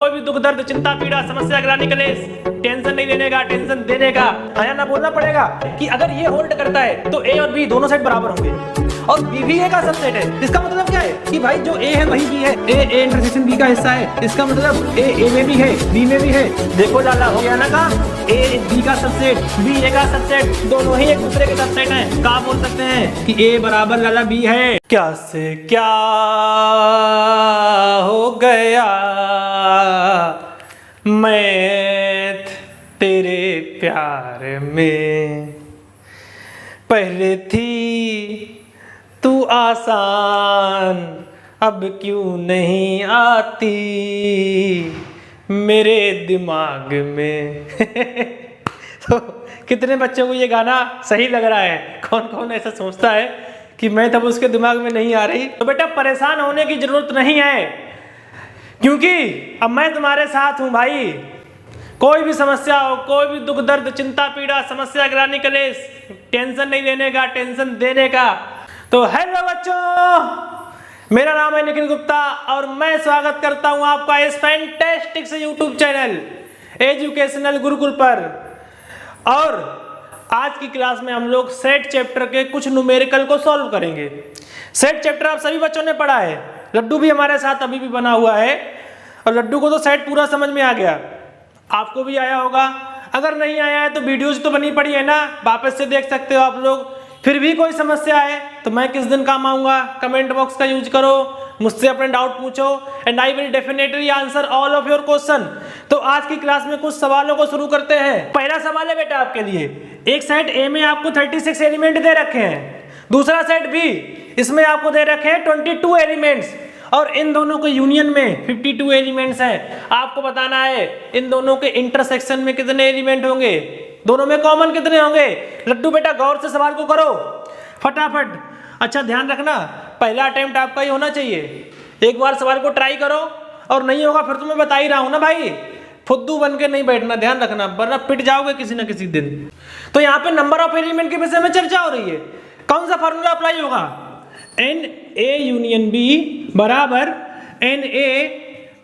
कोई भी दुख दर्द चिंता पीड़ा समस्या ग्लानि कलेश टेंशन नहीं लेने का, टेंशन देने का आया ना बोलना पड़ेगा कि अगर ये होल्ड करता है तो ए और बी दोनों साइड बराबर होंगे और बी भी ए का सबसेट है। इसका मतलब क्या है कि भाई जो ए है वही बी है, ए इंटरसेक्शन बी का हिस्सा है। इसका मतलब ए में भी है बी में भी है। देखो लाला हो गया ना काम, ए बी का सबसेट बी ए का सबसेट, दोनों ही एक दूसरे के सबसेट हैं। क्या बोल सकते हैं कि ए बराबर लाला बी है। क्या से क्या हो गया मैं तेरे प्यार में, पहले थी तू आसान अब क्यों नहीं आती मेरे दिमाग में। तो कितने बच्चों को ये गाना सही लग रहा है? कौन कौन ऐसा सोचता है कि मैं तब उसके दिमाग में नहीं आ रही? तो बेटा परेशान होने की जरूरत नहीं है, क्योंकि अब मैं तुम्हारे साथ हूं भाई। कोई भी समस्या हो, कोई भी दुख दर्द चिंता पीड़ा समस्या ग्लानि कलेश, टेंशन नहीं लेने का, टेंशन देने का। तो हेलो बच्चों, मेरा नाम है निखिल गुप्ता और मैं स्वागत करता हूं आपका इस फैंटास्टिक से यूट्यूब चैनल एजुकेशनल गुरुकुल पर। और आज की क्लास में हम लोग सेट चैप्टर के कुछ न्यूमेरिकल को सॉल्व करेंगे। सेट चैप्टर आप सभी बच्चों ने पढ़ा है, लड्डू भी हमारे साथ अभी भी बना हुआ है और लड्डू को तो सेट पूरा समझ में आ गया, आपको भी आया होगा। अगर नहीं आया है तो वीडियोज तो बनी पड़ी है ना, वापस से देख सकते हो आप लोग। फिर भी कोई समस्या है तो मैं किस दिन काम आऊँगा, कमेंट बॉक्स का यूज करो, मुझसे अपने डाउट पूछो and I will definitely answer all of your question. तो आज की क्लास में कुछ सवालों को शुरू करते हैं। पहला सवाल है बेटा आपके लिए, एक सेट ए में आपको 36 एलिमेंट दे रखे हैं, दूसरा सेट बी इसमें आपको दे रखे हैं 22 एलिमेंट्स और इन दोनों के यूनियन में 52 एलिमेंट्स हैं। आपको बताना है इन दोनों के इंटरसेक्शन में कितने एलिमेंट होंगे, दोनों में कॉमन कितने होंगे। लड्डू बेटा गौर से सवाल को करो फटाफट। अच्छा ध्यान रखना, पहला अटेम्प्ट आपका ही होना चाहिए। एक बार सवाल को ट्राई करो और नहीं होगा फिर तो मैं बता ही रहा हूं ना भाई, फुद्दू बन के नहीं बैठना, ध्यान रखना वरना पिट जाओगे किसी ना किसी दिन। तो यहाँ पे नंबर ऑफ एलिमेंट के विषय में चर्चा हो रही है। कौन सा फॉर्मूला अप्लाई होगा? एन ए यूनियन बी बराबर N A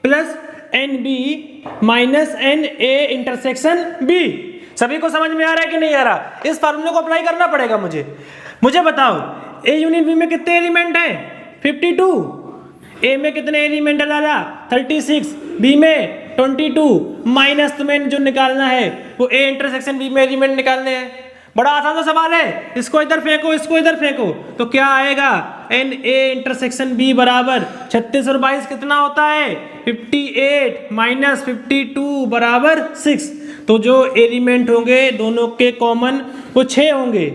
plus N B minus N A intersection B. सभी को समझ में आ रहा है कि नहीं आ रहा? इस फार्मूले को अप्लाई करना पड़ेगा मुझे बताओ ए यूनियन बी में कितने एलिमेंट हैं? 52। ए में कितने एलिमेंट है लाला? 36। बी में 22 माइनस तुम्हें जो निकालना है वो ए इंटरसेक्शन बी में एलिमेंट निकालने हैं। बड़ा आसान सा सवाल है, इसको इधर फेंको इसको इधर फेंको तो क्या आएगा? एन ए इंटरसेक्शन बी बराबर 36 और 22 कितना होता है? 58 माइनस 52 बराबर 6। तो जो एलिमेंट होंगे दोनों के कॉमन वो 6 होंगे।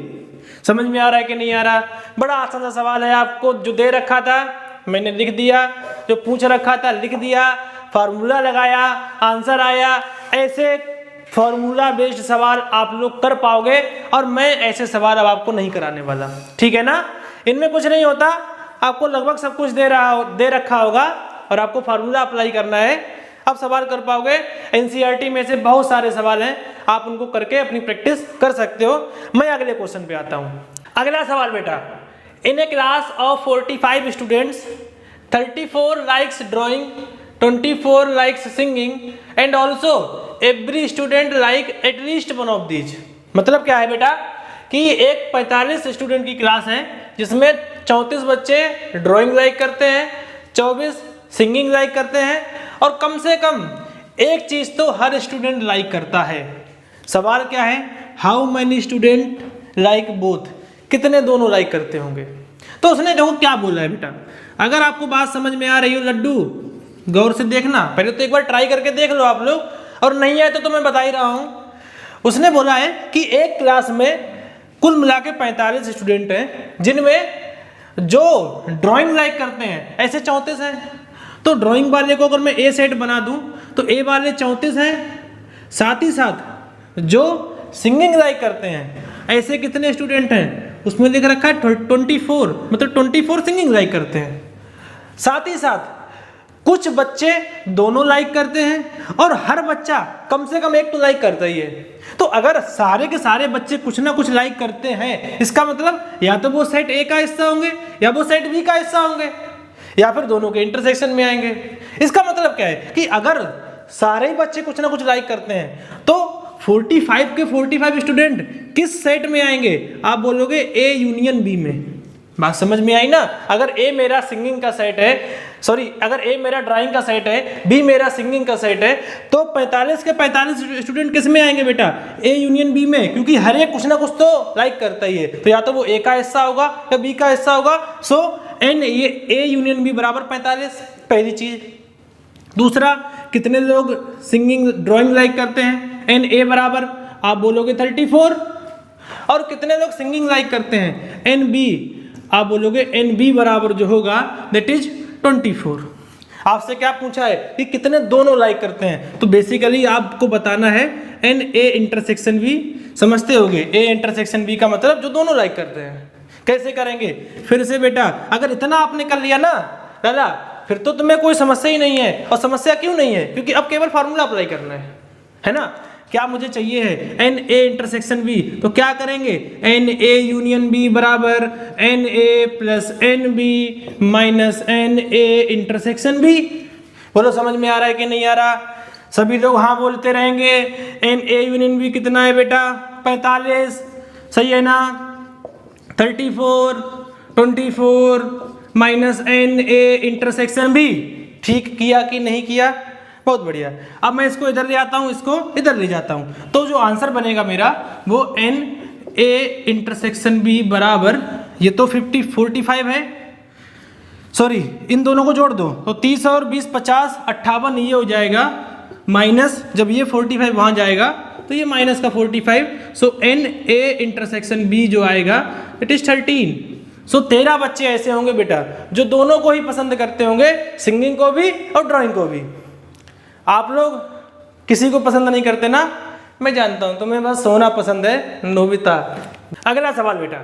समझ में आ रहा है कि नहीं आ रहा? बड़ा आसान सा सवाल है, आपको जो दे रखा था मैंने लिख दिया, जो पूछ रखा था लिख दिया, फार्मूला लगाया, आंसर आया। ऐसे फॉर्मूला बेस्ड सवाल आप लोग कर पाओगे और मैं ऐसे सवाल अब आपको नहीं कराने वाला, ठीक है ना? इनमें कुछ नहीं होता, आपको लगभग सब कुछ दे रखा होगा और आपको फार्मूला अप्लाई करना है, आप सवाल कर पाओगे। एनसीईआरटी में से बहुत सारे सवाल हैं, आप उनको करके अपनी प्रैक्टिस कर सकते हो। मैं अगले क्वेश्चन पे आता हूँ। अगला सवाल बेटा, in a class of 45 students 34 likes drawing, 24 likes singing and also every student like at least one of these. मतलब क्या है बेटा कि एक 45 स्टूडेंट की क्लास है जिसमें 34 बच्चे ड्राइंग लाइक करते हैं, 24 सिंगिंग लाइक करते हैं और कम से कम एक चीज तो हर स्टूडेंट लाइक करता है। सवाल क्या है? How many student like both, कितने दोनों लाइक करते होंगे। तो उसने देखो क्या बोला है बेटा, अगर आपको बात समझ में आ रही हो लड्डू गौर से देखना, पहले तो एक बार ट्राई करके देख लो आप लोग, और नहीं आए तो मैं बता ही रहा हूं। उसने बोला है कि एक क्लास में कुल मिला के 45 स्टूडेंट हैं जिनमें जो ड्राइंग लाइक करते हैं ऐसे 34 हैं। तो ड्राइंग वाले को अगर मैं ए सेट बना दूं तो ए वाले 34 हैं, साथ ही साथ जो सिंगिंग लाइक करते हैं ऐसे कितने स्टूडेंट हैं? उसमें लिख रखा है 24, मतलब 24 सिंगिंग लाइक करते हैं। साथ ही साथ कुछ बच्चे दोनों लाइक करते हैं और हर बच्चा कम से कम एक तो लाइक करता ही है। तो अगर सारे के सारे बच्चे कुछ ना कुछ लाइक करते हैं, इसका मतलब या तो वो सेट ए का हिस्सा होंगे या वो सेट बी का हिस्सा होंगे या फिर दोनों के इंटरसेक्शन में आएंगे। इसका मतलब क्या है कि अगर सारे ही बच्चे कुछ ना कुछ लाइक करते हैं, तो 45 के 45 स्टूडेंट किस सेट में आएंगे? आप बोलोगे ए यूनियन बी में। बात समझ में आई ना? अगर ए मेरा सिंगिंग का सेट है, सॉरी अगर ए मेरा ड्राइंग का सेट है, बी मेरा सिंगिंग का सेट है, तो 45 के 45 स्टूडेंट किस में आएंगे बेटा? ए यूनियन बी में, क्योंकि हर एक कुछ ना कुछ तो लाइक करता ही है, तो या तो वो ए का हिस्सा होगा या बी का हिस्सा होगा। सो एन ए यूनियन बी बराबर 45, पहली चीज। दूसरा, कितने लोग सिंगिंग ड्राइंग लाइक करते हैं? एन ए बराबर आप बोलोगे 34। और कितने लोग सिंगिंग लाइक करते हैं? एन बी आप बोलोगे एन बी बराबर जो होगा दैट इज 24। आपसे क्या पूछा है कि कितने दोनों लाइक करते हैं, तो बेसिकली आपको बताना है एन ए इंटरसेक्शन बी। समझते होगे ए इंटरसेक्शन बी का मतलब जो दोनों लाइक करते हैं। कैसे करेंगे? फिर से बेटा, अगर इतना आपने कर लिया ना दादा, फिर तो तुम्हें कोई समस्या ही नहीं है। और समस्या क्यों नहीं है? क्योंकि अब केवल फार्मूला अप्लाई करना है ना? क्या मुझे चाहिए है? एन ए इंटरसेक्शन बी, तो क्या करेंगे? एन ए यूनियन बी बराबर N A plus N B minus N A intersection B. बोलो समझ में आ रहा है कि नहीं आ रहा? सभी लोग हाँ बोलते रहेंगे। एन ए यूनियन बी कितना है बेटा? 45, सही है ना? 34, 24 minus N A intersection B. ठीक किया कि नहीं किया? बहुत बढ़िया। अब मैं इसको इधर ले आता हूँ, इसको इधर ले जाता हूँ, तो जो आंसर बनेगा मेरा वो एन ए इंटरसेक्शन बी बराबर, ये तो 45 है, सॉरी इन दोनों को जोड़ दो तो 30 और 20 50 58 ये हो जाएगा, माइनस जब ये 45 वहाँ जाएगा तो ये माइनस का 45। सो एन ए इंटरसेक्शन बी जो आएगा इट इज 13। सो 13 बच्चे ऐसे होंगे बेटा जो दोनों को ही पसंद करते होंगे, सिंगिंग को भी और ड्राइंग को भी। आप लोग किसी को पसंद नहीं करते ना, मैं जानता हूं, तुम्हें बस सोना पसंद है नोबिता। अगला सवाल बेटा,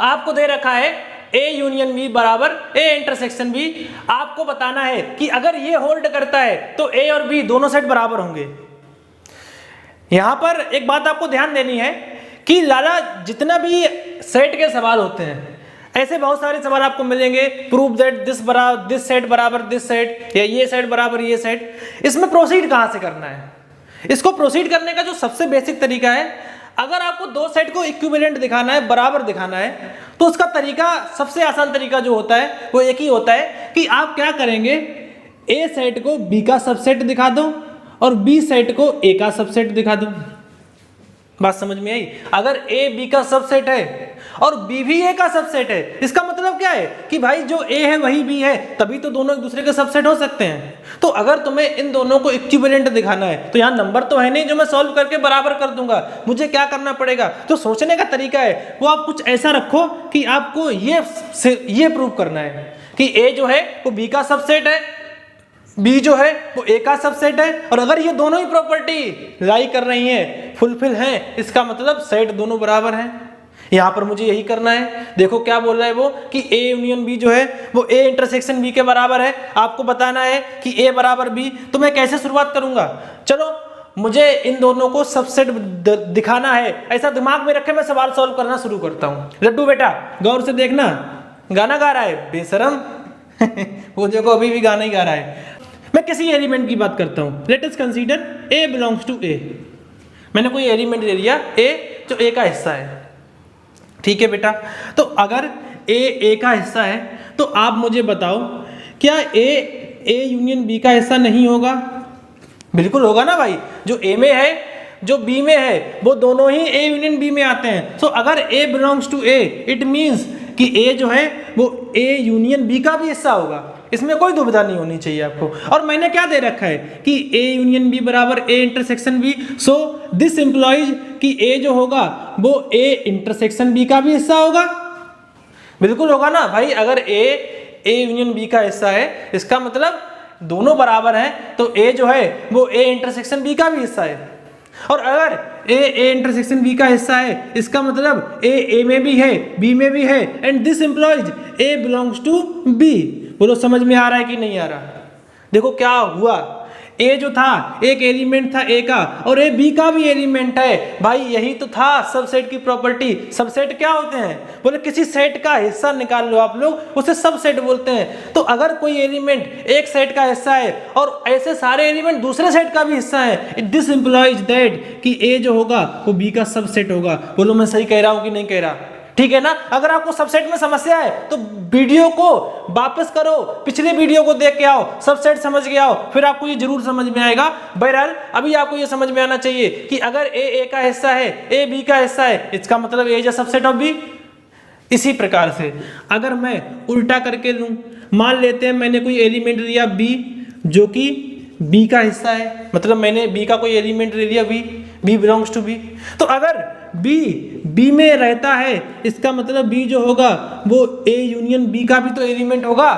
आपको दे रखा है ए यूनियन बी बराबर ए इंटरसेक्शन बी। आपको बताना है कि अगर ये होल्ड करता है तो ए और बी दोनों सेट बराबर होंगे। यहां पर एक बात आपको ध्यान देनी है कि लाला जितना भी सेट के सवाल होते हैं, ऐसे बहुत सारे सवाल आपको मिलेंगे। प्रूव दैट दिस सेट बराबर दिस सेट, या ये सेट बराबर ये सेट। इसमें प्रोसीड कहां से करना है? इसको प्रोसीड करने का जो सबसे बेसिक तरीका है, अगर आपको दो सेट को इक्विवेलेंट दिखाना है, बराबर दिखाना है, तो उसका तरीका, सबसे आसान तरीका जो होता है वो एक ही होता है कि आप क्या करेंगे, ए सेट को बी का सबसेट दिखा दो और बी सेट को ए का सबसेट दिखा दो। बात समझ में आई? अगर ए बी का सबसेट है और बी भी ए का सबसेट है, इसका मतलब क्या है कि भाई जो ए है वही बी है, तभी तो दोनों एक दूसरे के सबसेट हो सकते हैं। तो अगर तुम्हें इन दोनों को इक्विवेलेंट दिखाना है तो यहाँ नंबर तो है नहीं जो मैं सॉल्व करके बराबर कर दूंगा। मुझे क्या करना पड़ेगा? जो सोचने का तरीका है वो आप कुछ ऐसा रखो कि आपको ये प्रूव करना है कि ए जो है वो बी का सबसेट है, बी जो है वो ए का सबसेट है, और अगर ये दोनों ही प्रॉपर्टी लाई कर रही हैं, फुलफिल हैं, इसका मतलब सेट दोनों बराबर हैं। यहां पर मुझे यही करना है। देखो क्या बोल रहा है वो कि ए यूनियन बी जो है वो ए इंटरसेक्शन बी के बराबर है। आपको बताना है कि ए बराबर बी। तो मैं कैसे शुरुआत करूंगा? चलो मुझे इन दोनों को सबसेट दिखाना है, ऐसा दिमाग में रखे मैं सवाल सॉल्व करना शुरू करता हूं। लड्डू बेटा गौर से देखना, गाना गा रहा है बेशरम वो देखो अभी भी गाना ही गा रहा है। मैं किसी एलिमेंट की बात करता हूं। Let us consider A belongs to A. मैंने कोई एलिमेंट ले लिया ए जो ए का हिस्सा है, ठीक है बेटा। तो अगर ए का हिस्सा है तो आप मुझे बताओ क्या ए यूनियन बी का हिस्सा नहीं होगा? बिल्कुल होगा ना भाई। जो ए में है जो बी में है वो दोनों ही ए यूनियन बी में आते हैं। सो अगर A belongs to A it means कि ए जो है वो ए यूनियन बी का भी हिस्सा होगा। इसमें कोई दुविधा नहीं होनी चाहिए आपको। और मैंने क्या दे रखा है कि ए यूनियन बी बराबर A intersection B. So this implies कि ए जो होगा वो ए इंटरसेक्शन बी का भी हिस्सा होगा। बिल्कुल होगा ना भाई। अगर ए यूनियन बी का हिस्सा है इसका मतलब दोनों बराबर हैं, तो ए जो है वो ए इंटरसेक्शन बी का भी हिस्सा है। और अगर ए इंटरसेक्शन बी का हिस्सा है इसका मतलब ए में भी है बी में भी है, and this implies A belongs to B. बोलो समझ में आ रहा है कि नहीं आ रहा? देखो क्या हुआ, ए जो था एक एलिमेंट था ए का और ए बी का भी एलिमेंट है। भाई यही तो था सबसेट की प्रॉपर्टी। सबसेट क्या होते हैं? बोले किसी सेट का हिस्सा निकाल लो आप लोग, उसे सबसेट बोलते हैं। तो अगर कोई एलिमेंट एक सेट का हिस्सा है और ऐसे सारे एलिमेंट दूसरे सेट का भी हिस्सा है, दिस इंप्लॉइज दैट कि ए जो होगा वो बी का सबसेट होगा। बोलो मैं सही कह रहा हूं कि नहीं कह रहा? ठीक है ना? अगर आपको सबसेट में समस्या है तो वीडियो को वापस करो, पिछले वीडियो को देख के आओ, सबसेट समझ के आओ, फिर आपको ये जरूर समझ में आएगा। बहरहाल अभी आपको ये समझ में आना चाहिए कि अगर ए का हिस्सा है, ए बी का हिस्सा है, इसका मतलब A is a subset of B. इसी प्रकार से अगर मैं उल्टा करके लूं, मान लेते हैं मैंने कोई एलिमेंट लिया बी जो कि बी का हिस्सा है, मतलब मैंने बी का कोई एलिमेंट ले लिया बी बिलोंग्स टू बी। तो अगर बी में रहता है, इसका मतलब बी जो होगा वो ए यूनियन बी का भी तो एलिमेंट होगा,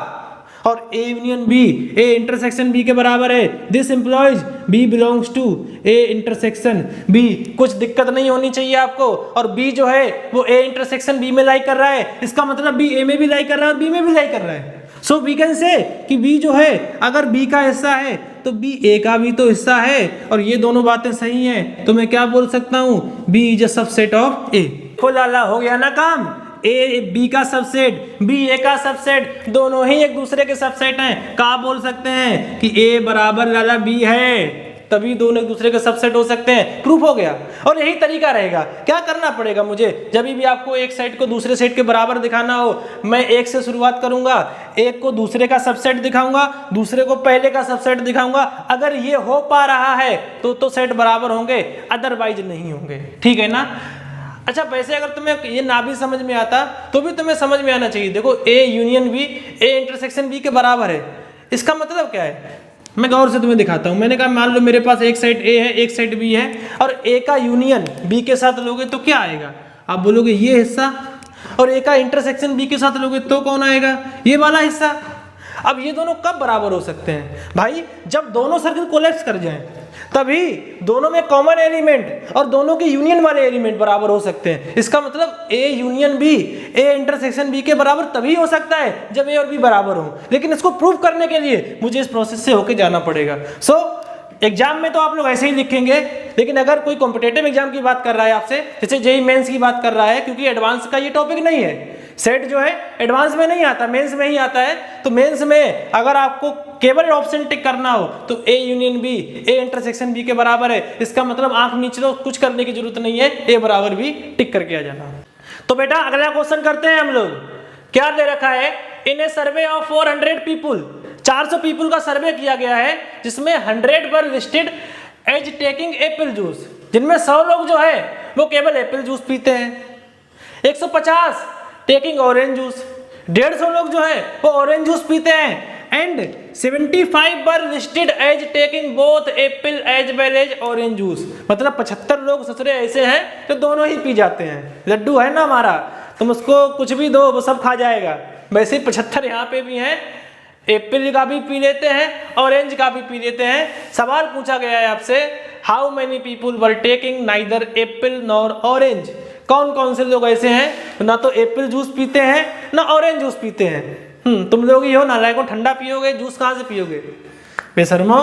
और A union B A intersection B के बराबर है। This implies B belongs to A intersection B. कुछ दिक्कत नहीं होनी चाहिए आपको। और बी जो है वो ए इंटरसेक्शन बी में लाई कर रहा है, इसका मतलब बी ए में भी लाई कर रहा है और बी में भी लाई कर रहा है। सो वी कैन से कि बी जो है अगर बी का हिस्सा है तो बी ए का भी तो हिस्सा है, और ये दोनों बातें सही हैं। तो मैं क्या बोल सकता हूं? B is a subset of A. खोला हो गया ना काम। ए बी का सबसेट, बी ए का सबसेट, दोनों ही एक दूसरे के सबसेट हैं। क्या बोल सकते हैं कि ए बराबर लाला बी है, तभी दोनों एक दूसरे के सबसेट हो सकते हैं। प्रूफ हो गया। और यही तरीका रहेगा। क्या करना पड़ेगा मुझे? जब भी आपको एक सेट को दूसरे सेट के बराबर दिखाना हो, मैं एक से शुरुआत करूंगा, एक को दूसरे का सबसेट दिखाऊंगा, दूसरे को पहले का सबसेट दिखाऊंगा। अगर ये हो पा रहा है तो सेट बराबर होंगे, अदरवाइज नहीं होंगे। ठीक है ना? अच्छा, वैसे अगर तुम्हें ये ना भी समझ में आता तो भी तुम्हें समझ में आना चाहिए। देखो A union B A intersection B के बराबर है, इसका मतलब क्या है? मैं गौर से तुम्हें दिखाता हूं। मैंने कहा मान लो मेरे पास एक साइड ए है एक साइड बी है, और ए का यूनियन बी के साथ लोगे तो क्या आएगा? आप बोलोगे ये हिस्सा, और ए का इंटरसेक्शन बी के साथ लोगे तो कौन आएगा? ये वाला हिस्सा। अब ये दोनों कब बराबर हो सकते हैं? भाई जब दोनों सर्कल कोलैप्स कर जाएं, तभी दोनों में कॉमन एलिमेंट और दोनों के यूनियन वाले एलिमेंट बराबर हो सकते हैं। इसका मतलब A union B A intersection B के बराबर तभी हो सकता है जब ए और बी बराबर हो। लेकिन इसको प्रूव करने के लिए मुझे इस प्रोसेस से होके जाना पड़ेगा। सो एग्जाम में तो आप लोग ऐसे ही लिखेंगे, लेकिन अगर कोई कॉम्पिटेटिव एग्जाम की बात कर रहा है आपसे, जैसे जेईई मेंस की बात कर रहा है, क्योंकि एडवांस का ये टॉपिक नहीं है, सेट जो है एडवांस में नहीं आता, मेंस में ही आता है। तो मेंस में अगर आपको केवल ऑप्शन टिक करना हो तो A union B A intersection B के बराबर है, इसका मतलब आंख नीचे लो, कुछ करने की जरूरत नहीं है, ए बराबर भी टिक करके आ जाना। तो बेटा अगला क्वेश्चन करते हैं हम लोग। क्या दे रखा है? In a survey of 400 people, 400 people का सर्वे किया गया है, जिसमें 100 were listed as taking apple juice, जिनमें 100 लोग जो है वो केवल एप्पल जूस पीते हैं, 150 टेकिंग ऑरेंज जूस, 150 लोग जो है वो ऑरेंज जूस पीते हैं, and 75 were listed as taking both apple as well as orange juice. मतलब 75 लोग ससुरे ऐसे हैं जो दोनों ही पी जाते हैं। लड्डू है ना हमारा, तुम उसको कुछ भी दो वो सब खा जाएगा। वैसे 75 यहाँ पे भी हैं, एप्पल का भी पी लेते हैं, ऑरेंज का भी पी लेते हैं। सवाल पूछा गया है आपसे, how many people were taking neither Apple nor orange. कौन कौन से लोग ऐसे हैं ना तो एप्पल जूस पीते हैं ना ऑरेंज जूस पीते हैं। तुम लोग ही हो नालायकों, ठंडा पियोगे, जूस कहाँ से पियोगे? बेशर्मो,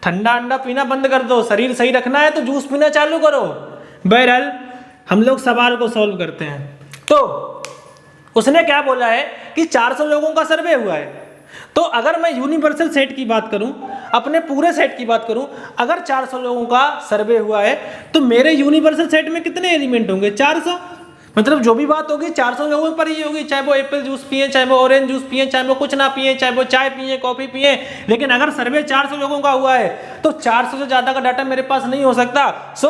ठंडा अंडा पीना बंद कर दो, शरीर सही रखना है तो जूस पीना चालू करो। बहरहाल हम लोग सवाल को सॉल्व करते हैं। तो उसने क्या बोला है कि 400 लोगों का सर्वे हुआ है। तो अगर मैं यूनिवर्सल सेट की बात करूं, अपने पूरे सेट की बात करूं, अगर 400 लोगों का सर्वे हुआ है तो मेरे यूनिवर्सल सेट में कितने एलिमेंट होंगे? 400। मतलब जो भी बात होगी 400 लोगों पर ही होगी, चाहे वो एप्पल जूस पिए, चाहे वो ऑरेंज जूस पिए, चाहे वो कुछ ना पिए, चाहे वो चाय पिए, कॉफी पिए। लेकिन अगर सर्वे 400 लोगों का हुआ है तो 400 से ज्यादा का डाटा मेरे पास नहीं हो सकता। सो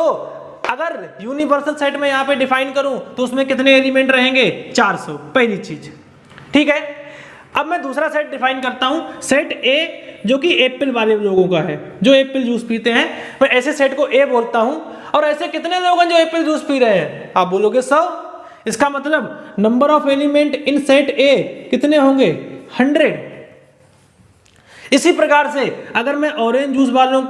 अगर यूनिवर्सल सेट में यहाँ पे डिफाइन करूं तो उसमें कितने एलिमेंट रहेंगे? 400, पहली चीज। ठीक है, अब मैं दूसरा सेट डिफाइन करता हूं, सेट ए जो कि एप्पल वाले लोगों का है, जो एप्पल जूस पीते हैं। मैं ऐसे सेट को ए बोलता हूं। और ऐसे कितने लोग हैं जो एप्पल जूस पी रहे हैं? आप बोलोगे 100। इसका मतलब number of element in set ए कितने होंगे? 100। इसी प्रकार से अगर मैं ऑरेंज जूस वालों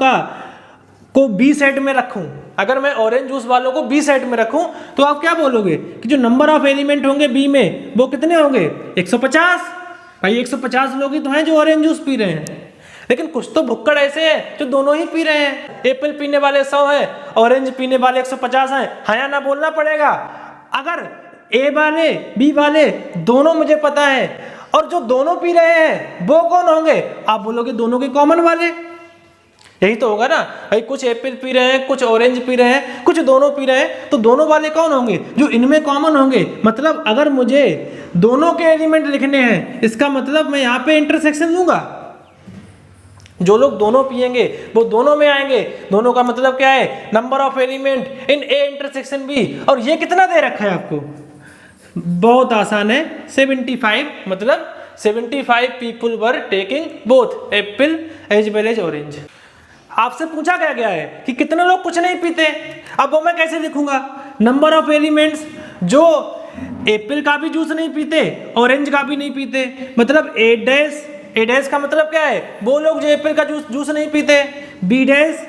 को बी सेट में रखूं, अगर मैं ऑरेंज जूस वालों को बी सेट में रखूं तो आप क्या बोलोगे कि जो नंबर ऑफ एलिमेंट होंगे बी में वो कितने होंगे? 150। भाई 150 लोग ही तो हैं जो ऑरेंज जूस पी रहे हैं। लेकिन कुछ तो भुक्कड़ ऐसे हैं जो दोनों ही पी रहे हैं। एप्पल पीने वाले 100 हैं, ऑरेंज पीने वाले 150 हैं। हाँ या ना बोलना पड़ेगा। अगर ए वाले बी वाले दोनों मुझे पता है और जो दोनों पी रहे हैं वो कौन होंगे? आप बोलोगे दोनों के कॉमन वाले। यही तो होगा ना भाई, कुछ एप्पल पी रहे हैं, कुछ ऑरेंज पी रहे हैं, कुछ दोनों पी रहे हैं, तो दोनों वाले कौन होंगे? जो इनमें कॉमन होंगे। मतलब अगर मुझे दोनों के एलिमेंट लिखने हैं, इसका मतलब मैं यहाँ पे इंटरसेक्शन लूंगा। जो लोग दोनों पिएंगे वो दोनों में आएंगे। दोनों का मतलब क्या है? Number of element in A intersection B. और ये कितना दे रखा है आपको? बहुत आसान है, 75। मतलब 75 people were taking both apple as well as orange. आपसे पूछा गया है कि कितने लोग कुछ नहीं पीते। अब वो मैं कैसे लिखूंगा? नंबर ऑफ एलिमेंट्स जो एप्पल का भी जूस नहीं पीते, ऑरेंज का भी नहीं पीते, मतलब ए डैश का मतलब क्या है? वो लोग जो एप्पल का जूस नहीं पीते। बी डैश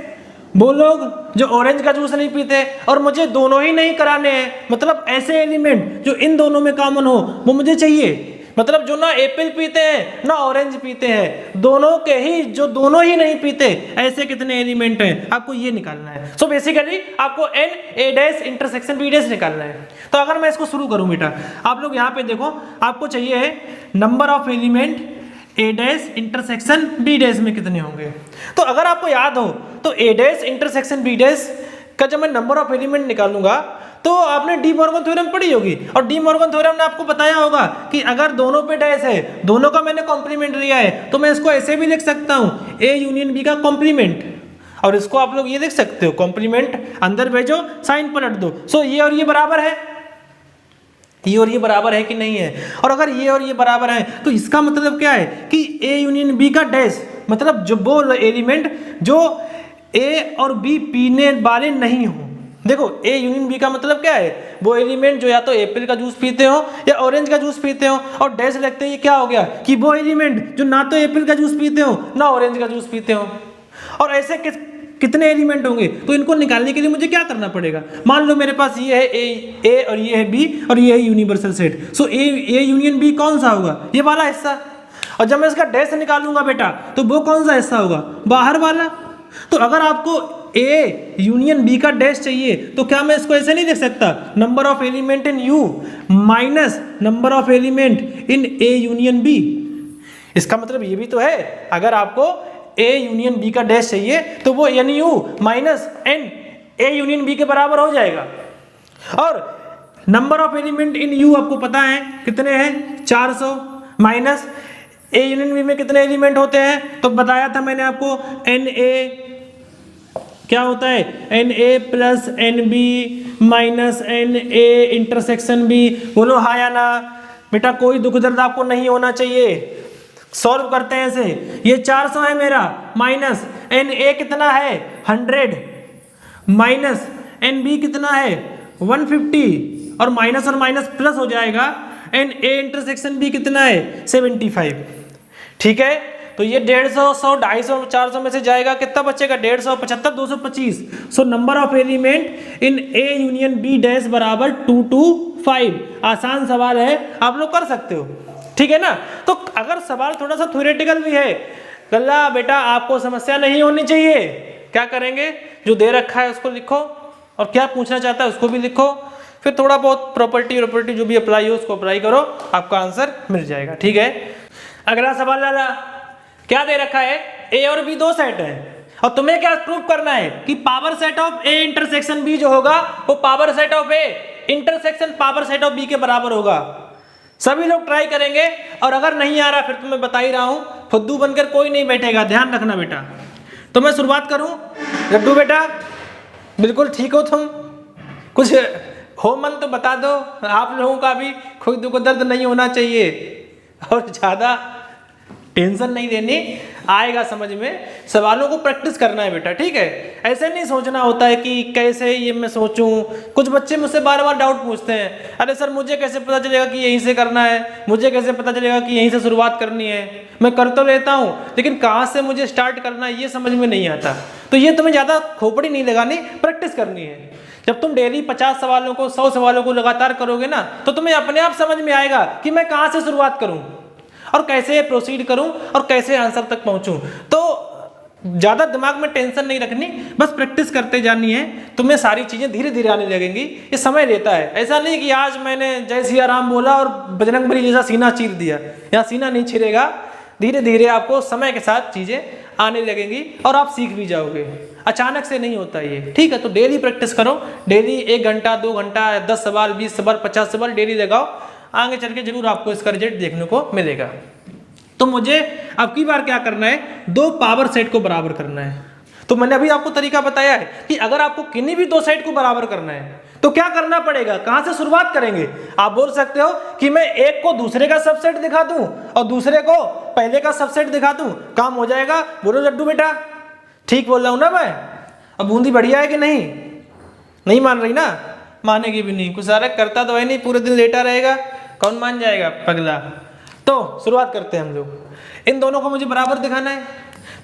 वो लोग जो ऑरेंज का जूस नहीं पीते। और मुझे दोनों ही नहीं कराने हैं, मतलब ऐसे एलिमेंट जो इन दोनों में कॉमन हो वो मुझे चाहिए। मतलब जो ना एप्पल पीते हैं ना ऑरेंज पीते हैं, दोनों के ही जो दोनों ही नहीं पीते, ऐसे कितने एलिमेंट हैं आपको ये निकालना है। सो बेसिकली आपको N A dash intersection B dash निकालना है। तो अगर मैं इसको शुरू करूं बेटा, आप लोग यहाँ पे देखो, आपको चाहिए है number of element A dash intersection B dash में कितने होंगे। तो अगर आपको याद हो तो A dash intersection B dash का जब मैं नंबर ऑफ एलिमेंट निकालूंगा तो आपने डी मॉर्गन थ्योरम पढ़ी होगी। और डी मॉर्गन थ्योरम ने आपको बताया होगा कि अगर दोनों पे डैश है, दोनों का मैंने कॉम्प्लीमेंट लिया है, तो मैं इसको ऐसे भी लिख सकता हूँ, ए यूनियन बी का कॉम्प्लीमेंट। और इसको आप लोग ये लिख सकते हो, कॉम्प्लीमेंट अंदर भेजो, साइन पलट दो। सो ये और ये बराबर है, ये और ये बराबर है कि नहीं है? और अगर ये और ये बराबर है तो इसका मतलब क्या है कि ए यूनियन बी का डैश, मतलब जो वो एलिमेंट जो ए और बी पीने वाले नहीं हो। देखो ए यूनियन बी का मतलब क्या है? वो एलिमेंट जो या तो एप्पल का जूस पीते हो या ऑरेंज का जूस पीते हो। और डैश लगते ही क्या हो गया कि वो एलिमेंट जो ना तो एप्पल का जूस पीते हो ना ऑरेंज का जूस पीते हो। और ऐसे कितने एलिमेंट होंगे? तो इनको निकालने के लिए मुझे क्या करना पड़ेगा? मान लो मेरे पास ये है ए और ये है बी और ये है universal set. So A union B कौन सा होगा? ये वाला हिस्सा। और जब मैं इसका डैश निकालूंगा बेटा तो वो कौन सा हिस्सा होगा? बाहर वाला। तो अगर आपको ए यूनियन बी का डैश चाहिए तो क्या मैं इसको ऐसे नहीं लिख सकता, number of element in U minus number of element in A union B? इसका मतलब ये भी तो है, अगर आपको ए यूनियन बी का डैश चाहिए तो वो N U minus N A union B के बराबर हो जाएगा। और number of element in U आपको पता है कितने हैं? 400 माइनस ए यूनियन बी में कितने एलिमेंट होते हैं? तो बताया था मैंने आपको, एन ए क्या होता है? N A plus N B minus N A intersection B. बोलो हाँ या ना बेटा, कोई दुख दर्द आपको नहीं होना चाहिए। सॉल्व करते हैं ऐसे, ये 400 है मेरा, माइनस एन ए कितना है? 100 माइनस एन बी कितना है? 150 और माइनस प्लस हो जाएगा, एन ए इंटरसेक्शन बी कितना है? 75। ठीक है, तो ये 150, 100, 250, 400 में से जाएगा, कितना बचेगा? 150, 75, 225। So number of element in A union B dash बराबर 225। आसान सवाल है, आप लोग कर सकते हो। ठीक है ना? तो अगर सवाल थोड़ा सा थ्योरेटिकल भी है, गल्ला बेटा आपको समस्या नहीं होनी चाहिए। क्या करेंगे? जो दे रखा है उसको लिखो और क्या पूछना चाहता है उसको भी लिखो, फिर थोड़ा बहुत प्रॉपर्टी जो भी अप्लाई हो उसको अप्लाई करो, आपका आंसर मिल जाएगा। ठीक है, अगला सवाल लाला, क्या दे रखा है? ए और बी दो सेट है और तुम्हें क्या प्रूव करना है कि power set of A intersection B जो होगा वो power set of A intersection power set of B के बराबर होगा। सभी लोग ट्राई करेंगे और अगर नहीं आ रहा फिर तो मैं बता ही रहा हूं, फुद्दू बनकर कोई नहीं बैठेगा, ध्यान रखना बेटा। तो मैं शुरुआत करूं? लड्डू बेटा बिल्कुल ठीक हो तुम? कुछ हो मन तो बता दो, आप लोगों का भी कोई दुख दर्द नहीं होना चाहिए और ज़्यादा टेंशन नहीं लेनी, आएगा समझ में। सवालों को प्रैक्टिस करना है बेटा, ठीक है? ऐसे नहीं सोचना होता है कि कैसे ये मैं सोचूं। कुछ बच्चे मुझसे बार बार डाउट पूछते हैं, अरे सर मुझे कैसे पता चलेगा कि यहीं से करना है, मुझे कैसे पता चलेगा कि यहीं से शुरुआत करनी है। मैं कर तो लेता हूँ लेकिन कहाँ से मुझे स्टार्ट करना है ये समझ में नहीं आता। तो ये तुम्हें ज़्यादा खोपड़ी नहीं लगानी, प्रैक्टिस करनी है। जब तुम डेली 50 सवालों को 100 सवालों को लगातार करोगे ना तो तुम्हें अपने आप समझ में आएगा कि मैं कहाँ से शुरुआत करूँ। और कैसे प्रोसीड करूं और कैसे आंसर तक पहुंचूं। तो ज़्यादा दिमाग में टेंशन नहीं रखनी, बस प्रैक्टिस करते जानी है, तुम्हें सारी चीज़ें धीरे धीरे आने लगेंगी। ये समय लेता है, ऐसा नहीं कि आज मैंने जय सिया राम बोला और बजरंगबली जैसा सीना चीर दिया, यहाँ सीना नहीं छिरेगा। धीरे धीरे आपको समय के साथ चीज़ें आने लगेंगी और आप सीख भी जाओगे, अचानक से नहीं होता ये, ठीक है। तो डेली प्रैक्टिस करो, डेली 1 घंटा 2 घंटा 10 सवाल 20 सवाल 50 सवाल डेली लगाओ, आगे चल के जरूर आपको इसका रिजल्ट देखने को मिलेगा। तो मुझे अब की बार क्या करना है, 2 पावर सेट को बराबर करना है। तो मैंने अभी आपको तरीका बताया है कि अगर आपको किन्हीं भी 2 सेट को बराबर करना है तो क्या करना पड़ेगा, कहां से शुरुआत करेंगे। आप बोल सकते हो कि मैं एक को दूसरे का सबसेट दिखा दूं और दूसरे को पहले का सबसेट दिखा दूं, काम हो जाएगा। बोलो लड्डू बेटा, ठीक बोल रहा हूं ना मैं। अब बूंदी बढ़िया है कि नहीं मान रही ना, मानेगी भी नहीं, कुछ सारा करता तो है नहीं, पूरे दिन लेटा रहेगा, कौन मान जाएगा पगला। तो शुरुआत करते हैं हम लोग। इन दोनों को मुझे बराबर दिखाना है,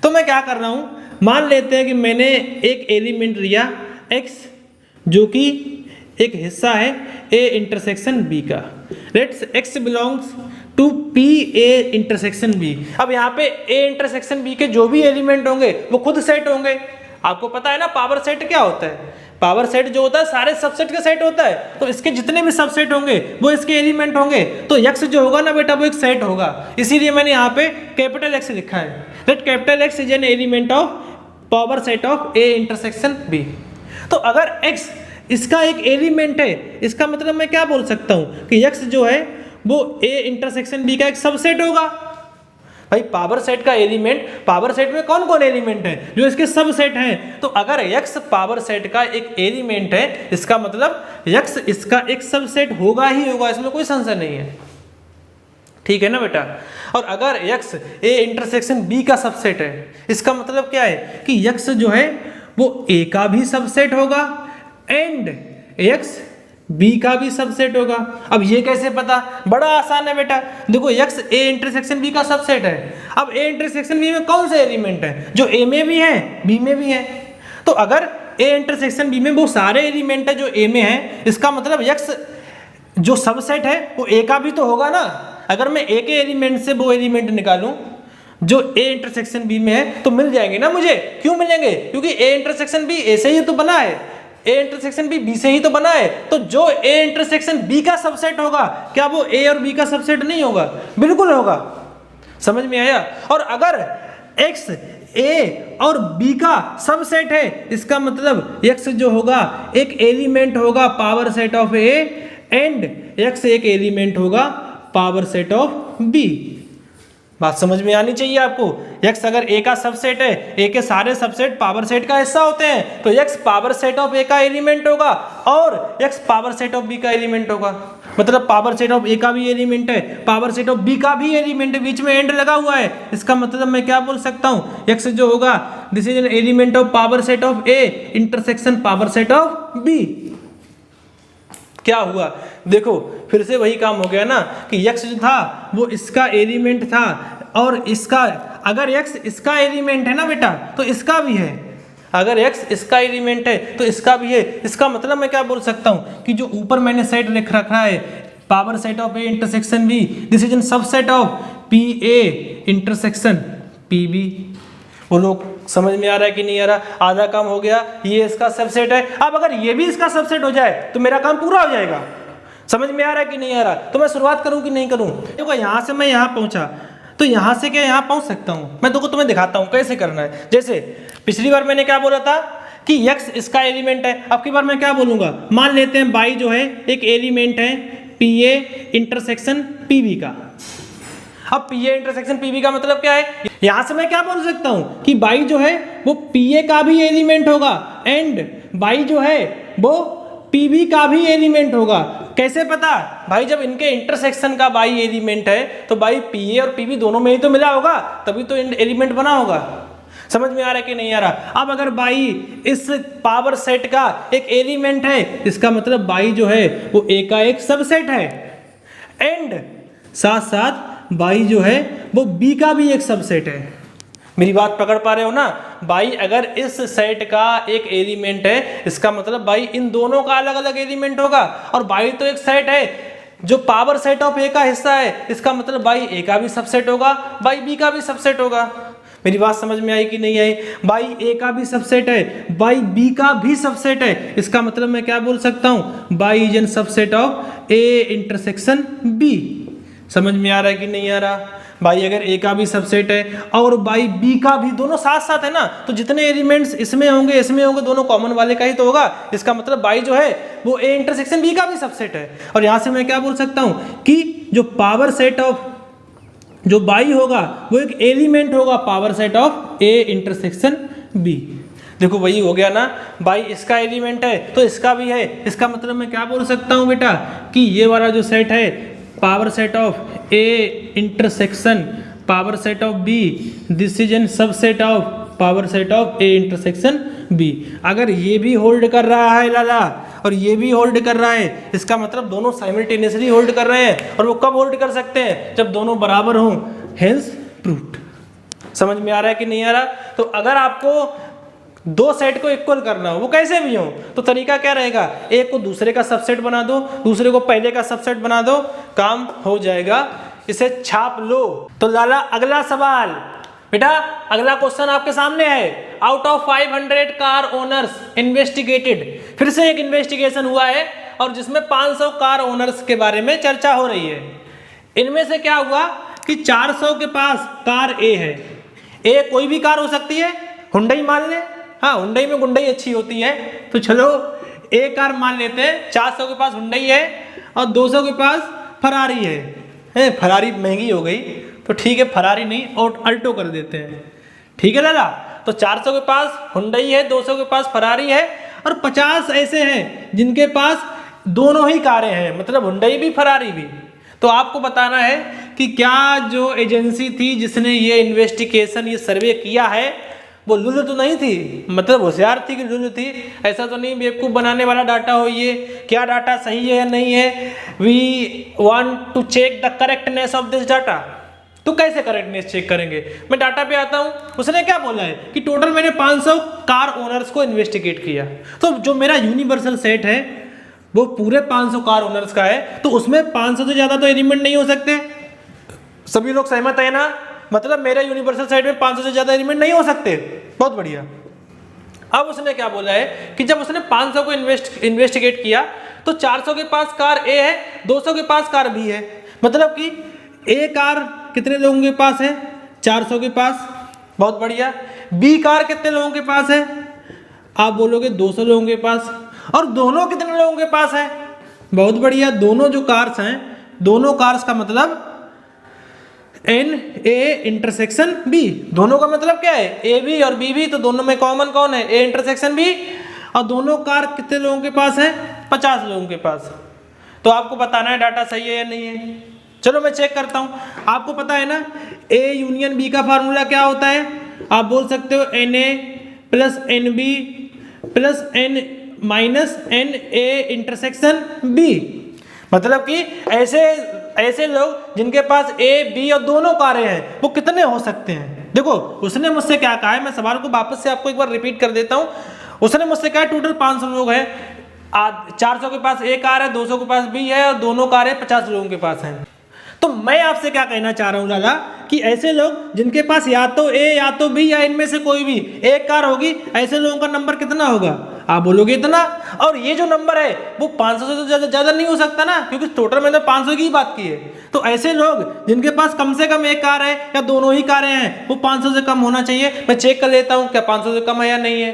तो मैं क्या कर रहा हूं, मान लेते हैं कि मैंने एक एलिमेंट लिया x जो कि एक हिस्सा है a इंटरसेक्शन b का। Let's x belongs to p a intersection b। अब यहाँ पे a इंटरसेक्शन b के जो भी एलिमेंट होंगे वो खुद सेट होंगे। आपको पता है ना पावर सेट क्या होता है, पावर सेट जो होता है सारे सबसेट का सेट होता है, तो इसके जितने भी सबसेट होंगे वो इसके एलिमेंट होंगे। तो x जो होगा ना बेटा वो एक सेट होगा, इसीलिए मैंने यहाँ पे कैपिटल X लिखा है। Let capital X is an element of power set of A intersection B। तो अगर x इसका एक एलिमेंट है, इसका मतलब मैं क्या बोल सकता हूँ कि x जो है वो A इंटरसेक्शन B का एक सबसेट होगा। भाई पावर सेट का एलिमेंट, पावर सेट में कौन कौन एलिमेंट है, जो इसके सब सेट हैं। तो अगर x पावर सेट का एक एलिमेंट है, इसका मतलब x इसका एक सबसेट होगा ही होगा, इसमें कोई संशय नहीं है, ठीक है ना बेटा। और अगर x a इंटरसेक्शन b का सबसेट है, इसका मतलब क्या है कि x जो है वो a का भी सबसेट होगा एंड x b का भी सबसेट होगा। अब ये कैसे पता, बड़ा आसान है बेटा। देखो x a इंटरसेक्शन b का सबसेट है, अब a इंटरसेक्शन b में कौन से एलिमेंट है जो a में भी है b में भी है। तो अगर a इंटरसेक्शन b में वो सारे एलिमेंट है जो a में है, इसका मतलब x जो सबसेट है वो a का भी तो होगा ना। अगर मैं a के एलिमेंट से वो एलिमेंट निकालूं जो a इंटरसेक्शन b में है तो मिल जाएंगे ना मुझे। क्यों मिलेंगे, क्योंकि a इंटरसेक्शन b a से ही तो बना है, a इंटरसेक्शन b से ही तो बना है। तो जो a इंटरसेक्शन b का सबसेट होगा, क्या वो a और b का सबसेट नहीं होगा, बिल्कुल होगा। समझ में आया। और अगर x a और b का सबसेट है, इसका मतलब x जो होगा एक एलिमेंट होगा power set of a and x एक एलिमेंट होगा पावर सेट ऑफ b। बात समझ में आनी चाहिए आपको। x अगर a का सबसेट है, a के सारे सबसेट पावर सेट का हिस्सा होते हैं, तो x power set of a का एलिमेंट होगा और x power set of b का एलिमेंट होगा। मतलब पावर सेट ऑफ a का भी एलिमेंट है, पावर सेट ऑफ b का भी एलिमेंट है, बीच में एंड लगा हुआ है। इसका मतलब मैं क्या बोल सकता हूँ, x जो होगा this is an element of power set of a intersection power set of b। क्या हुआ, देखो फिर से वही काम हो गया ना कि x जो था वो इसका एलिमेंट था और इसका, अगर x इसका एलिमेंट है ना बेटा तो इसका भी है, अगर x इसका एलिमेंट है तो इसका भी है। इसका मतलब मैं क्या बोल सकता हूँ कि जो ऊपर मैंने सेट लिख रखा है power set of a intersection b, this is an subset of p a intersection p b। वो लोग समझ में आ रहा है कि नहीं आ रहा, आधा काम हो गया, ये इसका सबसेट है। अब अगर ये भी इसका सबसेट हो जाए तो मेरा काम पूरा हो जाएगा। समझ में आ रहा है कि नहीं आ रहा, तो मैं शुरुआत करूं कि नहीं करूं। देखो यहाँ से मैं यहाँ पहुंचा, तो यहाँ से क्या यहाँ पहुंच सकता हूँ मैं, तो तुम्हें दिखाता हूँ कैसे करना है। जैसे पिछली बार मैंने क्या बोला था कि x इसका एलिमेंट है, अब की बार मैं क्या बोलूंगा, मान लेते हैं y जो है एक एलिमेंट है pa इंटरसेक्शन pb का। अब pa इंटरसेक्शन pb का मतलब क्या है, यहां से मैं क्या बोल सकता हूं कि y जो है वो pa का भी एलिमेंट होगा एंड y जो है वो pb का भी एलिमेंट होगा। कैसे पता, भाई जब इनके इंटरसेक्शन का y एलिमेंट है तो भाई pa और pb दोनों में ही तो मिला होगा, तभी तो एलिमेंट बना होगा। समझ में आ रहा है कि नहीं आ रहा। अब अगर y इस पावर सेट का एक एलिमेंट है, इसका मतलब y जो है वो a का एक सबसेट है एंड साथ साथ y जो है वो b का भी एक सबसेट है। मेरी बात पकड़ पा रहे हो ना। y अगर इस सेट का एक एलिमेंट है, इसका मतलब y इन दोनों का अलग अलग एलिमेंट होगा। और y तो एक सेट है, जो पावर सेट ऑफ ए का हिस्सा है इसका मतलब बाई ए का भी सबसेट होगा, बाई बी का भी सबसेट होगा। मेरी बात समझ में आई कि नहीं आई? बाई ए का भी सबसेट है, बाई बी का भी सबसेट है, इसका मतलब मैं क्या बोल सकता हूं, Y is an subset of A intersection B. समझ में आ रहा है कि नहीं आ रहा? बाई अगर ए का भी सबसेट है और बाई बी का भी, दोनों साथ साथ है ना, तो जितने एलिमेंट्स इसमें होंगे दोनों कॉमन वाले का ही तो होगा। इसका मतलब बाई जो है वो ए इंटरसेक्शन बी का भी सबसेट है। और यहां से मैं क्या बोल सकता हूं कि जो पावर सेट ऑफ जो बाई होगा वो एक एलिमेंट होगा power set of A intersection B. देखो वही हो गया ना, बाई इसका एलिमेंट है तो इसका भी है। इसका मतलब मैं क्या बोल सकता हूं बेटा कि ये वाला जो सेट है power set of A intersection power set of B, this is an subset of power set of A intersection B. अगर ये भी होल्ड कर रहा है लाला और ये भी होल्ड कर रहा है, इसका मतलब दोनों साइमल्टेनियसली होल्ड कर रहे हैं। और वो कब होल्ड कर सकते हैं? जब दोनों बराबर हों, हेंस प्रूव्ड। समझ में आ रहा है कि नहीं आ रहा? तो अगर आपको दो सेट को इक्वल करना हो, वो कैसे भी हो, तो तरीका क्या रहेगा, एक को दूसरे का सबसेट बना दो, दूसरे को पहले का सबसेट बना दो, काम हो जाएगा। इसे छाप लो। तो लाला अगला सवाल बेटा, अगला क्वेश्चन आपके सामने है। Out of 500 car owners investigated, फिर से एक इन्वेस्टिगेशन हुआ है और जिसमें 500 कार ओनर्स के बारे में चर्चा हो रही है। इनमें से क्या हुआ कि 400 के पास कार ए है। ए कोई भी कार हो सकती है, हुंडई मान ले, हाँ हुंडई में गुंडई अच्छी होती है, तो चलो ए कार मान लेते हैं। 400 के पास हुंडई है और 200 के पास फरारी है। फरारी महंगी हो गई तो ठीक है, फरारी नहीं और अल्टो कर देते हैं, ठीक है दादा। तो 400 के पास हुंडई है, 200 के पास फरारी है और 50 ऐसे हैं जिनके पास दोनों ही कारें हैं, मतलब हुंडई भी फरारी भी। तो आपको बताना है कि क्या जो एजेंसी थी जिसने ये इन्वेस्टिगेशन ये सर्वे किया है वो लुल्लू तो नहीं थी, मतलब होशियार थी कि लुल्लू थी? ऐसा तो नहीं बेवकूफ़ बनाने वाला डाटा हो ये। क्या डाटा सही है या नहीं है? We want to check the correctness of this data. तो कैसे करेक्टनेस चेक करेंगे? मैं डाटा पे आता हूँ। उसने क्या बोला है कि टोटल मैंने 500 कार ओनर्स को इन्वेस्टिगेट किया। तो जो मेरा यूनिवर्सल सेट है वो पूरे 500 कार ओनर्स का है, तो उसमें 500 से ज़्यादा तो एलिमेंट नहीं हो सकते। सभी लोग सहमत है ना? मतलब मेरे यूनिवर्सल सेट में 500 से ज़्यादा एलिमेंट नहीं हो सकते। बहुत बढ़िया। अब उसने क्या बोला है कि जब उसने 500 को इन्वेस्टिगेट किया तो 400 के पास कार ए है, 200 के पास कार बी है। मतलब कि ए कार कितने लोगों के पास है? 400 के पास। बहुत बढ़िया। बी कार कितने लोगों के पास है? आप बोलोगे 200 लोगों के पास। और दोनों कितने लोगों के पास है? बहुत बढ़िया। दोनों जो कार्स हैं, दोनों कार्स का मतलब एन ए इंटरसेक्शन बी। दोनों का मतलब क्या है? ए बी और बी बी। तो दोनों में कॉमन कौन है? A intersection B. और दोनों कार कितने लोगों के पास है? 50 लोगों के पास। तो आपको बताना है डाटा सही है या नहीं है। चलो मैं चेक करता हूं। आपको पता है ना ए यूनियन बी का फार्मूला क्या होता है? आप बोल सकते हो n A plus N B plus n minus N A intersection B. मतलब कि ऐसे लोग जिनके पास ए बी और दोनों कारें हैं वो कितने हो सकते हैं? देखो उसने मुझसे क्या कहा है, मैं सवाल को वापस से आपको एक बार रिपीट कर देता हूं। उसने मुझसे कहा टोटल 500 लोग हैं, 400 के पास ए कार है, 200 के पास बी है और दोनों कारें 50 लोगों के पास हैं। तो मैं आपसे क्या कहना चाह रहा हूं लाला कि ऐसे लोग जिनके पास या तो ए या तो बी या इनमें से कोई भी एक कार होगी, ऐसे लोगों का नंबर कितना होगा? आप बोलोगे इतना। और ये जो नंबर है वो 500 से तो ज्यादा नहीं हो सकता ना, क्योंकि टोटल मैंने 500 की ही बात की है। तो ऐसे लोग जिनके पास कम से कम एक कार है या दोनों ही कारें हैं वो 500 से कम होना चाहिए। मैं चेक कर लेता हूं क्या 500 से कम है या नहीं है।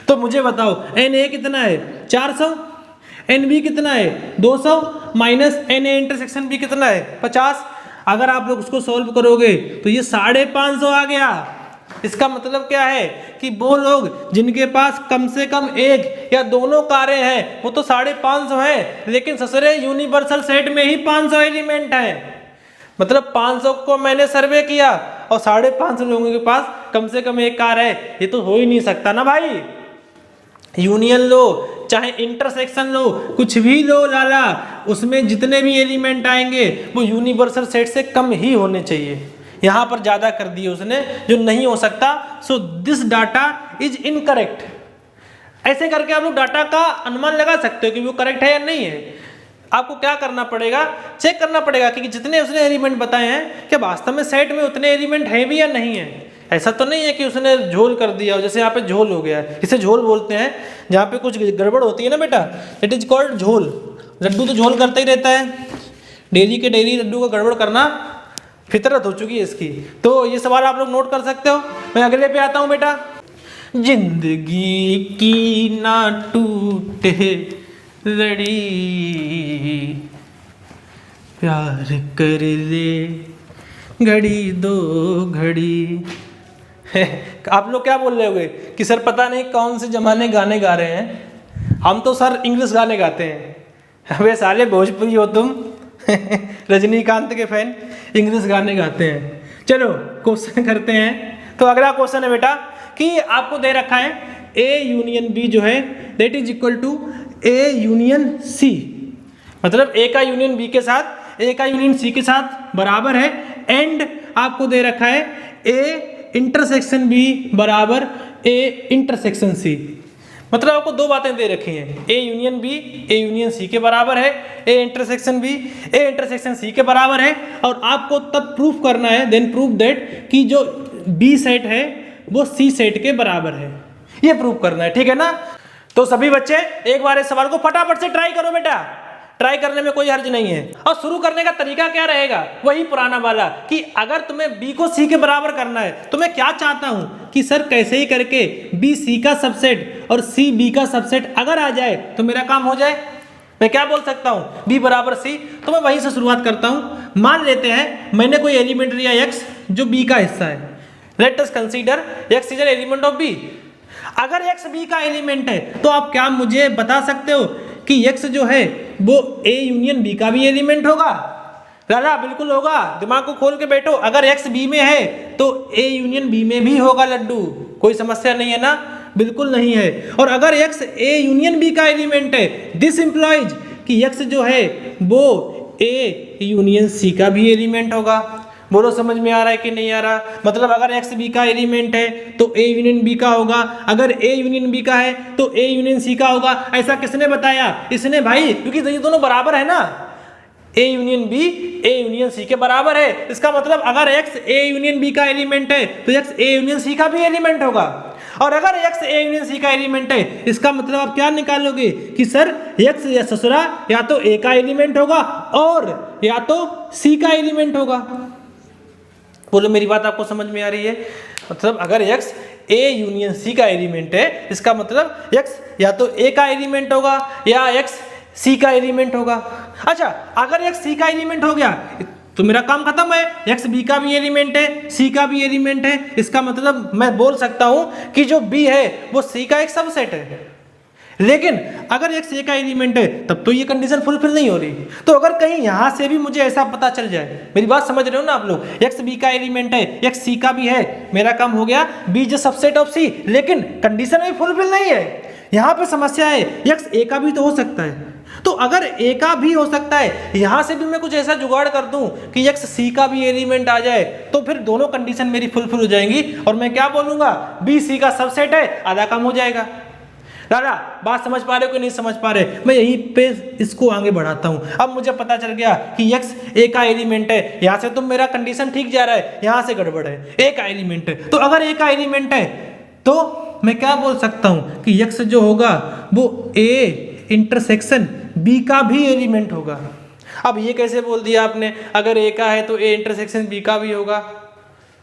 तो मुझे बताओ एन ए कितना है? 400। एन बी कितना है? 200 minus N A intersection B कितना है? 50। अगर आप लोग उसको सॉल्व करोगे तो ये 550 आ गया। इसका मतलब क्या है कि वो लोग जिनके पास कम से कम एक या दोनों कारें हैं वो तो 550 है, लेकिन ससुरे यूनिवर्सल सेट में ही 500 एलिमेंट हैं। मतलब 500 को मैंने सर्वे किया और 550 लोगों के पास कम से कम एक कार है। ये तो हो ही नहीं सकता ना भाई। यूनियन लो चाहे इंटरसेक्शन लो, कुछ भी लो लाला, उसमें जितने भी एलिमेंट आएंगे वो यूनिवर्सल सेट से कम ही होने चाहिए। यहां पर ज्यादा कर दिए उसने, जो नहीं हो सकता। So this data is incorrect. ऐसे करके आप लोग डाटा का अनुमान लगा सकते हो कि वो करेक्ट है या नहीं है। आपको क्या करना पड़ेगा, चेक करना पड़ेगा कि जितने उसने एलिमेंट बताए हैं क्या वास्तव में सेट में उतने एलिमेंट हैं भी या नहीं है। ऐसा तो नहीं है कि उसने झोल कर दिया हो, जैसे यहाँ पे झोल हो गया है, इसे झोल बोलते हैं जहाँ पे कुछ गड़बड़ होती है ना बेटा, इट इज कॉल्ड झोल। लड्डू तो झोल करता ही रहता है, डेली के डेली लड्डू को गड़बड़ करना फितरत हो चुकी है इसकी। तो ये सवाल आप लोग नोट कर सकते हो। मैं अगले पे आता हूँ बेटा। जिंदगी की ना टूटे लड़ी, प्यार कर ले घड़ी दो घड़ी। आप लोग क्या बोल रहे होगे कि सर पता नहीं कौन से जमाने गाने गा रहे हैं, हम तो सर इंग्लिश गाने गाते हैं। वे साले भोजपुरी हो तुम रजनीकांत के फैन, इंग्लिश गाने गाते हैं। चलो क्वेश्चन करते हैं। तो अगला क्वेश्चन है बेटा कि आपको दे रखा है ए यूनियन बी जो है that is equal to A union C, मतलब ए का यूनियन बी के साथ ए का यूनियन सी के साथ बराबर है। एंड आपको दे रखा है ए इंटरसेक्शन बी बराबर ए इंटरसेक्शन सी, मतलब आपको दो बातें दे रखी हैं, A union B A union C के बराबर है, A intersection B A intersection C के बराबर है। और आपको तब प्रूफ करना है, देन प्रूफ दैट कि जो बी सेट है वो सी सेट के बराबर है, ये प्रूफ करना है, ठीक है ना। तो सभी बच्चे एक बार इस सवाल को फटाफट से ट्राई करो बेटा, ट्राई करने में कोई हर्ज नहीं है। और शुरू करने का तरीका क्या रहेगा, वही पुराना वाला कि अगर तुम्हें b को c के बराबर करना है तो मैं क्या चाहता हूं कि सर कैसे ही करके b c का सबसेट और c b का सबसेट अगर आ जाए तो मेरा काम हो जाए। मैं क्या बोल सकता हूं b बराबर c, तो मैं वहीं से शुरुआत करता हूं। मान लेते हैं मैंने कोई एलिमेंट लिया x जो b का हिस्सा है, late us consider x is an element of b। अगर x b का एलिमेंट है तो आप क्या मुझे बता सकते हो कि x जो है वो a यूनियन b का भी एलिमेंट होगा? लाला बिल्कुल होगा, दिमाग को खोल के बैठो। अगर x b में है तो a यूनियन b में भी होगा लड्डू, कोई समस्या नहीं है ना, बिल्कुल नहीं है। और अगर x a यूनियन b का एलिमेंट है, दिस इंप्लॉइज कि x जो है वो a यूनियन c का भी एलिमेंट होगा। बोलो समझ में आ रहा है कि नहीं आ रहा? मतलब अगर x b का एलिमेंट है तो a यूनियन b का होगा, अगर a यूनियन b का है तो a यूनियन c का होगा। ऐसा किसने बताया? इसने भाई, क्योंकि ये दोनों बराबर है ना, a union b a union c के बराबर है। इसका मतलब अगर x a यूनियन b का एलिमेंट है तो x a यूनियन c का भी एलिमेंट होगा। और अगर x a यूनियन c का एलिमेंट है, इसका मतलब आप क्या निकालोगे कि सर x या ससुरा या तो a का एलिमेंट होगा और या तो c का एलिमेंट होगा। बोलो मेरी बात आपको समझ में आ रही है? मतलब अगर x a यूनियन c का एलिमेंट है, इसका मतलब x या तो a का एलिमेंट होगा या x c का एलिमेंट होगा। अच्छा, अगर x c का एलिमेंट हो गया तो मेरा काम खत्म है, x b का भी एलिमेंट है c का भी एलिमेंट है। इसका मतलब मैं बोल सकता हूं कि जो b है वो c का एक सबसेट है। लेकिन अगर x a का एलिमेंट है तब तो ये कंडीशन फुलफिल नहीं हो रही। तो अगर कहीं यहां से भी मुझे ऐसा पता चल जाए, मेरी बात समझ रहे हो ना आप लोग, x b का एलिमेंट है x c का भी है, मेरा काम हो गया, b is subset of c, लेकिन कंडीशन भी फुलफिल नहीं है। यहाँ पे समस्या है, x a का भी तो हो सकता है। तो अगर a का भी हो सकता है, यहां से भी मैं कुछ ऐसा जुगाड़ कर दूं कि x c का भी एलिमेंट आ जाए, तो फिर दोनों कंडीशन मेरी फुलफिल हो जाएंगी और मैं क्या बोलूंगा, b c का सबसेट है, आधा काम हो जाएगा। दादा बात समझ पा रहे हो कि नहीं समझ पा रहे? मैं यहीं पे इसको आगे बढ़ाता हूं। अब मुझे पता चल गया कि x a का एलिमेंट है, यहां से तो मेरा कंडीशन ठीक जा रहा है, यहां से गड़बड़ है, a का एलिमेंट है। तो अगर a का एलिमेंट है तो मैं क्या बोल सकता हूं कि x जो होगा वो a इंटरसेक्शन b का भी एलिमेंट होगा। अब ये कैसे बोल दिया आपने, अगर a का है तो a इंटरसेक्शन b का भी होगा?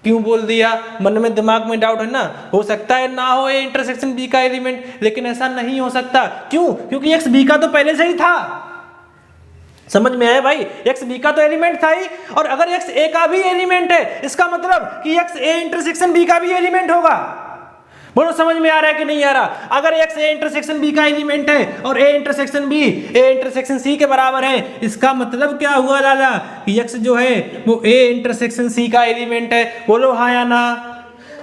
क्यों बोल दिया? मन में दिमाग में डाउट है ना, हो सकता है ना हो ए इंटरसेक्शन बी का एलिमेंट, लेकिन ऐसा नहीं हो सकता। क्यों? क्योंकि एक्स बी का तो पहले से ही था। समझ में आया भाई? एक्स बी का तो एलिमेंट था ही, और अगर एक्स ए का भी एलिमेंट है, इसका मतलब कि एक्स ए इंटरसेक्शन बी का भी एलिमेंट होगा। बोलो समझ में आ रहा है कि नहीं आ रहा? अगर x a इंटरसेक्शन b का एलिमेंट है और a intersection b a intersection c के बराबर है, इसका मतलब क्या हुआ लाला कि x जो है वो a इंटरसेक्शन c का एलिमेंट है। बोलो हाँ या ना?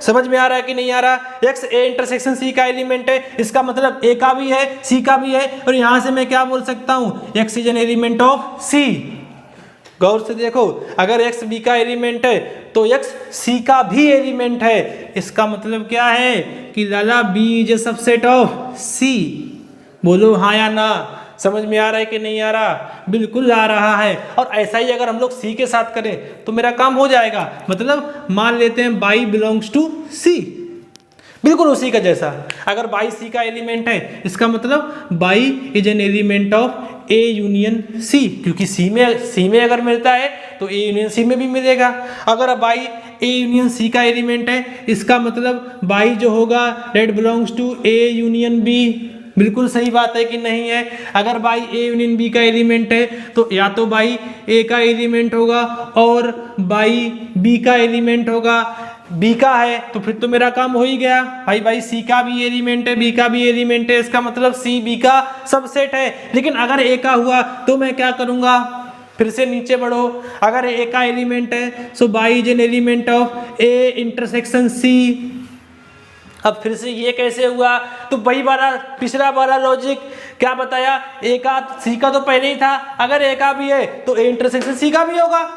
समझ में आ रहा है कि नहीं आ रहा? x a इंटरसेक्शन c का एलिमेंट है, इसका मतलब a का भी है c का भी है, और यहां से मैं क्या बोल सकता हूं, x is an element of c। गौर से देखो, अगर x b का एलिमेंट है तो x c का भी एलिमेंट है। इसका मतलब क्या है कि लाला b is a subset of c। बोलो हाँ या ना? समझ में आ रहा है कि नहीं आ रहा? बिल्कुल आ रहा है। और ऐसा ही अगर हम लोग सी के साथ करें तो मेरा काम हो जाएगा। मतलब मान लेते हैं बाई बिलोंग्स टू सी, बिल्कुल उसी का जैसा। अगर बाई सी का एलिमेंट है, इसका मतलब y is an element of A union C, क्योंकि सी में अगर मिलता है तो ए यूनियन सी में भी मिलेगा। अगर बाई ए यूनियन सी का एलिमेंट है, इसका मतलब बाई जो होगा that belongs to A union B. बिल्कुल सही बात है कि नहीं है? अगर बाई ए यूनियन बी का एलिमेंट है तो या तो बाई ए का एलिमेंट होगा और बाई बी का एलिमेंट होगा। बी का है तो फिर तो मेरा काम हो ही गया भाई सी का भी एलिमेंट है, बी का भी एलिमेंट है, इसका मतलब सी बी का सबसेट है। लेकिन अगर ए का हुआ तो मैं क्या करूंगा? फिर से नीचे बढ़ो। अगर ए का एलिमेंट है so y is an element of A intersection C. अब फिर से ये कैसे हुआ? तो वही वाला पिछला वाला लॉजिक क्या बताया, ए का सी का तो पहले ही था, अगर ए का भी है तो ए इंटरसेक्शन सी का भी होगा।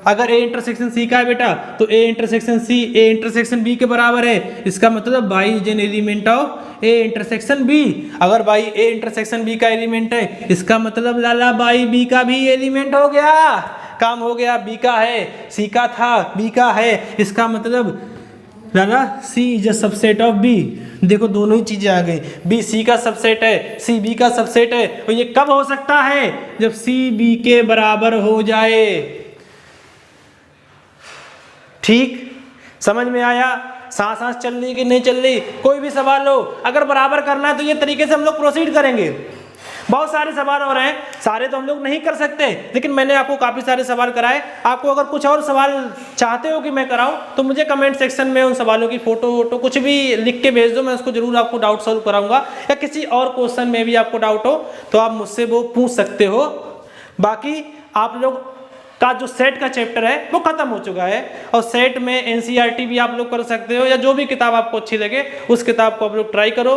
अगर ए इंटरसेक्शन सी का है बेटा तो A intersection C A intersection B के बराबर है, इसका मतलब y is an element of A intersection B. अगर बाई ए इंटरसेक्शन बी का एलिमेंट है, इसका मतलब लाला बाई बी का भी एलिमेंट हो गया। काम हो गया, बी का है, सी का था, बी का है, इसका मतलब लाला C is a subset of B. देखो दोनों ही चीजें आ गई, बी सी का सबसेट है, सी बी का सबसेट है। तो ये कब हो सकता है? जब सी बी के बराबर हो जाए। ठीक, समझ में आया? सांस सांस चल रही कि नहीं चल रही? कोई भी सवाल हो, अगर बराबर करना है तो ये तरीके से हम लोग प्रोसीड करेंगे। बहुत सारे सवाल हो रहे हैं, सारे तो हम लोग नहीं कर सकते, लेकिन मैंने आपको काफ़ी सारे सवाल कराए। आपको अगर कुछ और सवाल चाहते हो कि मैं कराऊं तो मुझे कमेंट सेक्शन में उन सवालों की फोटो वोटो कुछ भी लिख के भेज दो, मैं उसको जरूर आपको डाउट सॉल्व कराऊंगा। या किसी और क्वेश्चन में भी आपको डाउट हो तो आप मुझसे वो पूछ सकते हो। बाकी आप लोग का जो सेट का चैप्टर है वो खत्म हो चुका है, और सेट में एनसीईआरटी भी आप लोग कर सकते हो, या जो भी किताब आपको अच्छी लगे उस किताब को आप लोग ट्राई करो,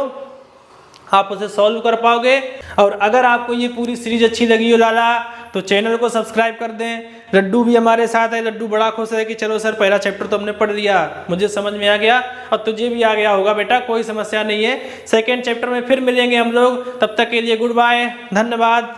आप उसे सॉल्व कर पाओगे। और अगर आपको ये पूरी सीरीज अच्छी लगी हो लाला तो चैनल को सब्सक्राइब कर दें। लड्डू भी हमारे साथ है, लड्डू बड़ा खुश है कि चलो सर पहला चैप्टर तो हमने पढ़ लिया, मुझे समझ में आ गया और तुझे भी आ गया होगा बेटा, कोई समस्या नहीं है। सेकेंड चैप्टर में फिर मिलेंगे हम लोग, तब तक के लिए गुड बाय, धन्यवाद।